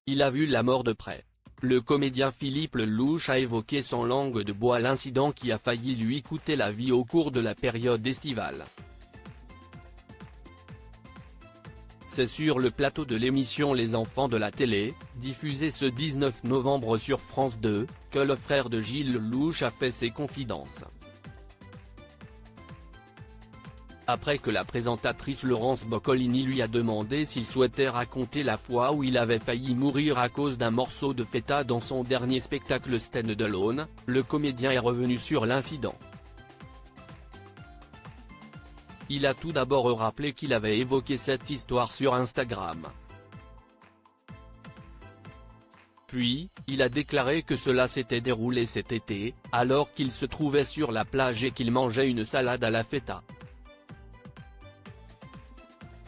il a vu la mort de près. Le comédien Philippe Lelouch a évoqué sans langue de bois l'incident qui a failli lui coûter la vie au cours de la période estivale. C'est sur le plateau de l'émission Les Enfants de la télé, diffusée ce 19 novembre sur France 2, que le frère de Gilles Lelouch a fait ses confidences. Après que la présentatrice Laurence Boccolini lui a demandé s'il souhaitait raconter la fois où il avait failli mourir à cause d'un morceau de feta dans son dernier spectacle Stand Alone, le comédien est revenu sur l'incident. Il a tout d'abord rappelé qu'il avait évoqué cette histoire sur Instagram. Puis, il a déclaré que cela s'était déroulé cet été, alors qu'il se trouvait sur la plage et qu'il mangeait une salade à la feta.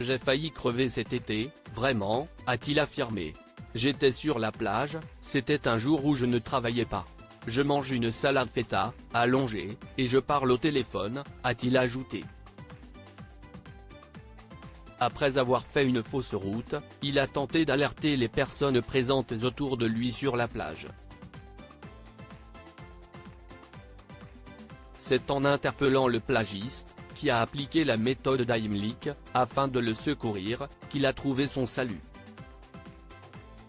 « J'ai failli crever cet été, vraiment », a-t-il affirmé. « J'étais sur la plage, c'était un jour où je ne travaillais pas. Je mange une salade feta, allongée, et je parle au téléphone », a-t-il ajouté. Après avoir fait une fausse route, il a tenté d'alerter les personnes présentes autour de lui sur la plage. C'est en interpellant le plagiste, qui a appliqué la méthode d'Heimlich, afin de le secourir, qu'il a trouvé son salut.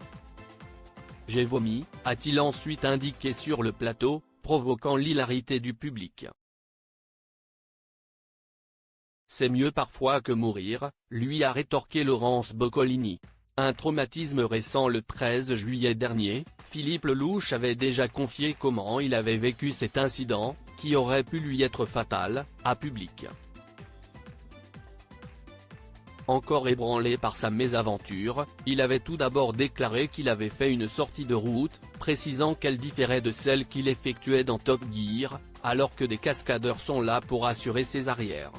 « J'ai vomi », a-t-il ensuite indiqué sur le plateau, provoquant l'hilarité du public. « C'est mieux parfois que mourir », lui a rétorqué Laurence Boccolini. Un traumatisme récent. Le 13 juillet dernier, Philippe Lelouch avait déjà confié comment il avait vécu cet incident, qui aurait pu lui être fatal, à Public. Encore ébranlé par sa mésaventure, il avait tout d'abord déclaré qu'il avait fait une sortie de route, précisant qu'elle différait de celle qu'il effectuait dans Top Gear, alors que des cascadeurs sont là pour assurer ses arrières.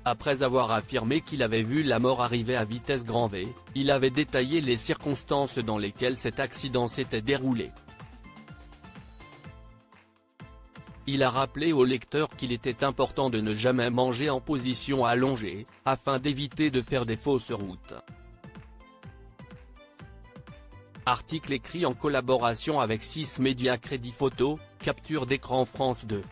Après avoir affirmé qu'il avait vu la mort arriver à vitesse grand V, il avait détaillé les circonstances dans lesquelles cet accident s'était déroulé. Il a rappelé au lecteur qu'il était important de ne jamais manger en position allongée, afin d'éviter de faire des fausses routes. Article écrit en collaboration avec 6 médias. Crédit photo, capture d'écran France 2.